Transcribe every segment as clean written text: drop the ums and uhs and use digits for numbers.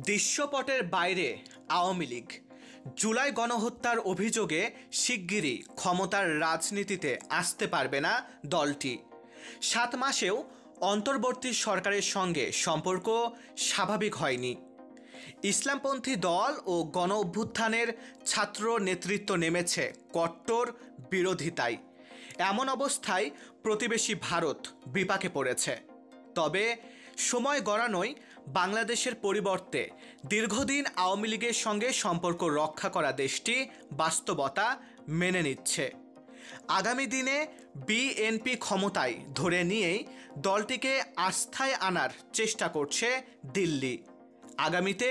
দৃশ্যপটের বাইরে আওয়ামী লীগ জুলাই গণহত্যার অভিযোগে শিগগিরই ক্ষমতার রাজনীতিতে আসতে পারবে না দলটি। 7 মাসেও অন্তর্বর্তী সরকারের সঙ্গে সম্পর্ক স্বাভাবিক হয়নি। ইসলামপন্থী দল ও গণ অভ্যুত্থানের ছাত্র নেতৃত্ব নেমেছে কট্টর বিরোধিতায়। এমন অবস্থায় প্রতিবেশী ভারত বিপাকে পড়েছে। তবে সময় গড়ানোই বাংলাদেশের পরিবর্তে দীর্ঘদিন আওয়ামী লীগের সঙ্গে সম্পর্ক রক্ষা করা দেশটি বাস্তবতা মেনে নিচ্ছে। আগামী দিনে বিএনপি ক্ষমতায় ধরে নিয়েই দলটিকে আস্থায় আনার চেষ্টা করছে দিল্লি। আগামীতে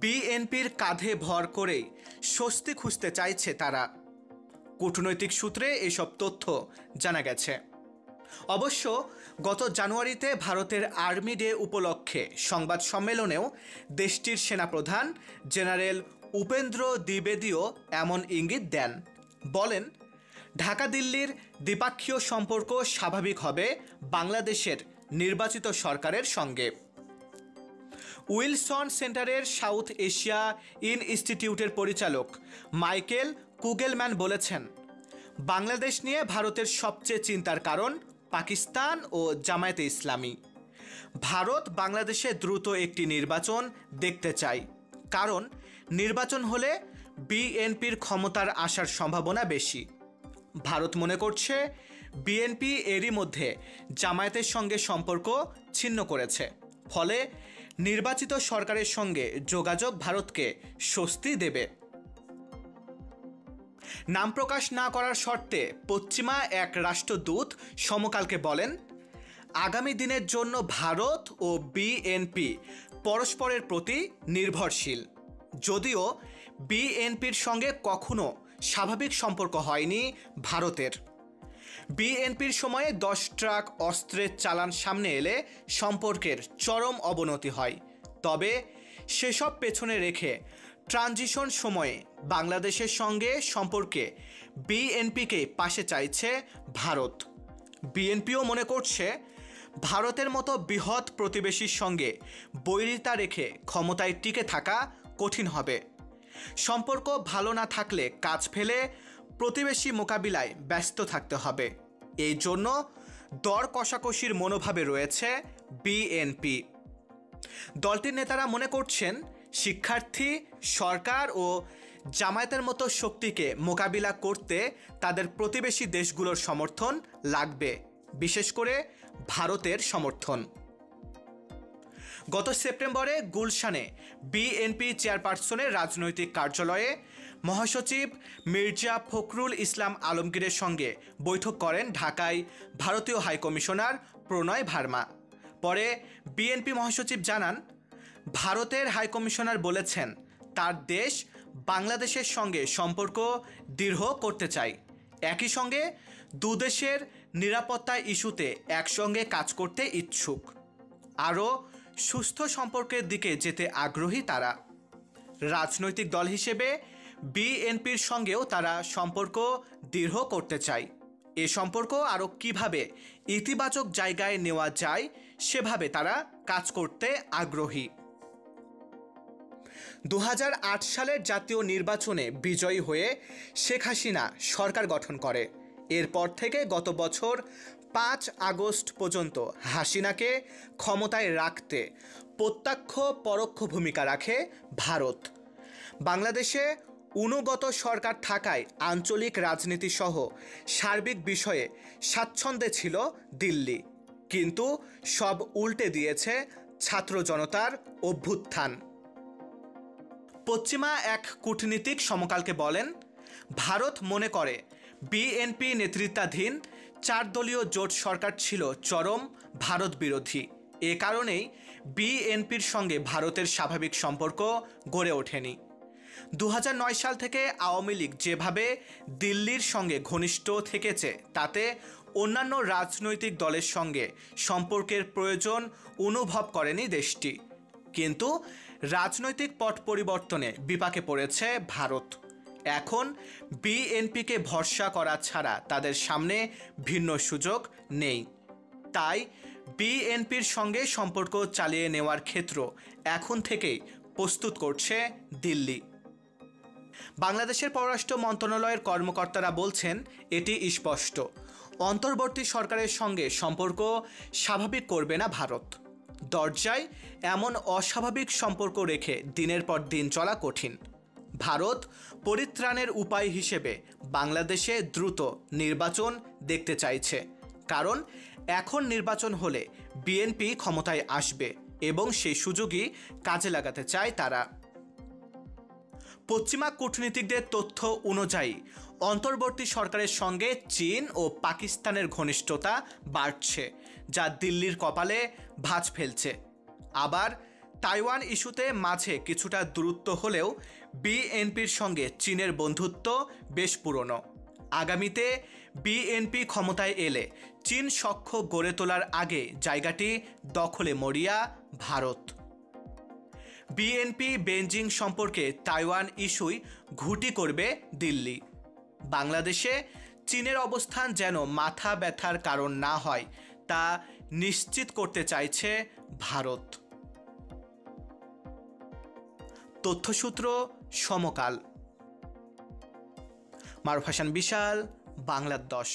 বিএনপির কাঁধে ভর করেই স্বস্তি খুঁজতে চাইছে তারা। কূটনৈতিক সূত্রে এসব তথ্য জানা গেছে। অবশ্য গত জানুয়ারিতে ভারতের আর্মি ডে উপলক্ষে সংবাদ সম্মেলনেও দেশটির সেনাপ্রধান জেনারেল উপেন্দ্র দ্বিবেদীও এমন ইঙ্গিত দেন। বলেন, ঢাকা দিল্লির দ্বিপাক্ষীয় সম্পর্ক স্বাভাবিক হবে বাংলাদেশের নির্বাচিত সরকারের সঙ্গে। উইলসন সেন্টারের সাউথ এশিয়া ইনস্টিটিউটের পরিচালক মাইকেল কুগেলম্যান বলেছেন, বাংলাদেশ নিয়ে ভারতের সবচেয়ে চিন্তার কারণ পাকিস্তান ও জামায়াতে ইসলামী। ভারত বাংলাদেশে দ্রুত একটি নির্বাচন দেখতে চায়, কারণ নির্বাচন হলে বিএনপির ক্ষমতার আসার সম্ভাবনা বেশি। ভারত মনে করছে বিএনপি এরই মধ্যে জামায়াতের সঙ্গে সম্পর্ক ছিন্ন করেছে, ফলে নির্বাচিত সরকারের সঙ্গে যোগাযোগ ভারতকে স্বস্তি দেবে। নাম প্রকাশ না করার শর্তে পশ্চিমা এক রাষ্ট্রদূত সমকালকে বলেন, আগামী দিনের জন্য ভারত ও বিএনপি পরস্পরের প্রতি নির্ভরশীল। যদিও বিএনপির সঙ্গে কখনো স্বাভাবিক সম্পর্ক হয়নি ভারতের। বিএনপির সময়ে 10 ট্রাক অস্ত্রের চালান সামনে এলে সম্পর্কের চরম অবনতি হয়। তবে সেসব পেছনে রেখে ট্রানজিশন সময়ে বাংলাদেশের সঙ্গে সম্পর্কে বিএনপিকে পাশে চাইছে ভারত। বিএনপিও মনে করছে ভারতের মতো বৃহৎ প্রতিবেশীর সঙ্গে বৈরিতা রেখে ক্ষমতায় টিকে থাকা কঠিন হবে। সম্পর্ক ভালো না থাকলে কাজ ফেলে প্রতিবেশী মোকাবিলায় ব্যস্ত থাকতে হবে। এই জন্য দর কষাকষির মনোভাবে রয়েছে বিএনপি। দলটির নেতারা মনে করছেন, শিক্ষার্থী, সরকার ও জামায়াতের মতো শক্তিকে মোকাবিলা করতে তাদের প্রতিবেশী দেশগুলোর সমর্থন লাগবে, বিশেষ করে ভারতের সমর্থন। গত সেপ্টেম্বরে গুলশানে বিএনপি চেয়ারপারসনের রাজনৈতিক কার্যালয়ে মহাসচিব মির্জা ফখরুল ইসলাম আলমগীরের সঙ্গে বৈঠক করেন ঢাকায় ভারতীয় হাইকমিশনার প্রণয় ভার্মা। পরে বিএনপি মহাসচিব জানান, ভারতের হাইকমিশনার বলেছেন তার দেশ বাংলাদেশের সঙ্গে সম্পর্ক দৃঢ় করতে চায়। একই সঙ্গে দুদেশের নিরাপত্তা ইস্যুতে একসঙ্গে কাজ করতে ইচ্ছুক। আরও সুস্থ সম্পর্কের দিকে যেতে আগ্রহী তারা। রাজনৈতিক দল হিসেবে বিএনপির সঙ্গেও তারা সম্পর্ক দৃঢ় করতে চায়। এ সম্পর্ক আরও কীভাবে ইতিবাচক জায়গায় নেওয়া যায় সেভাবে তারা কাজ করতে আগ্রহী। 2008 সালের জাতীয় নির্বাচনে বিজয়ী হয়ে শেখ হাসিনা সরকার গঠন করে। এরপর থেকে গত বছর 5 আগস্ট পর্যন্ত হাসিনাকে ক্ষমতায় রাখতে প্রত্যক্ষ পরোক্ষ ভূমিকা রাখে ভারত। বাংলাদেশে অনুগত সরকার থাকায় আঞ্চলিক রাজনীতি সহ সার্বিক বিষয়ে স্বাচ্ছন্দ্যে ছিল দিল্লি, কিন্তু সব উল্টে দিয়েছে ছাত্র জনতার অভ্যুত্থান। পশ্চিমা এক কূটনীতিক সমকালকে বলেন, ভারত মনে করে বিএনপি নেতৃত্বাধীন 4 দলীয় জোট সরকার ছিল চরম ভারত বিরোধী। এ কারণেই বিএনপির সঙ্গে ভারতের স্বাভাবিক সম্পর্ক গড়ে ওঠেনি। 2009 সাল থেকে আওয়ামী লীগ যেভাবে দিল্লির সঙ্গে ঘনিষ্ঠ থেকেছে, তাতে অন্যান্য রাজনৈতিক দলের সঙ্গে সম্পর্কের প্রয়োজন অনুভব করেনি দেশটি। কিন্তু রাজনৈতিক পট পরিবর্তনে বিপাকে পড়েছে ভারত। এখন বিএনপিকে ভরসা করা ছাড়া তাদের সামনে ভিন্ন সুযোগ নেই। তাই বিএনপির সঙ্গে সম্পর্ক চালিয়ে নেওয়ার ক্ষেত্র এখন থেকেই প্রস্তুত করছে দিল্লি। বাংলাদেশের পররাষ্ট্র মন্ত্রণালয়ের কর্মকর্তারা বলছেন, এটি স্পষ্ট, অন্তর্বর্তী সরকারের সঙ্গে সম্পর্ক স্বাভাবিক করবে না ভারত। দরজায় এমন অস্বাভাবিক সম্পর্ক রেখে দিনের পর দিন চলা কঠিন। ভারত পরিত্রাণের উপায় হিসেবে বাংলাদেশে দ্রুত নির্বাচন দেখতে চাইছে, কারণ এখন নির্বাচন হলে বিএনপি ক্ষমতায় আসবে এবং সেই সুযোগই কাজে লাগাতে চায় তারা। পশ্চিমা কূটনীতিকদের তথ্য অনুযায়ী অন্তর্বর্তী সরকারের সঙ্গে চীন ও পাকিস্তানের ঘনিষ্ঠতা বাড়ছে, যা দিল্লির কপালে ভাঁজ ফেলছে। আবার তাইওয়ান ইস্যুতে মাঝে কিছুটা দূরত্ব হলেও বিএনপির সঙ্গে চীনের বন্ধুত্ব বেশ পুরনো। আগামীতে বিএনপি ক্ষমতায় এলে চীন সখ্য গড়ে তোলার আগে জায়গাটি দখলে মরিয়া ভারত। বিএনপি বেইজিং সম্পর্কে তাইওয়ান ইস্যুই ঘুঁটি করবে দিল্লি। বাংলাদেশে চীনের অবস্থান যেন মাথা ব্যথার কারণ না হয় তা নিশ্চিত করতে চাইছে ভারত। তথ্যসূত্র সমকাল। মারুফ হাসান বিশাল, বাংলার 10।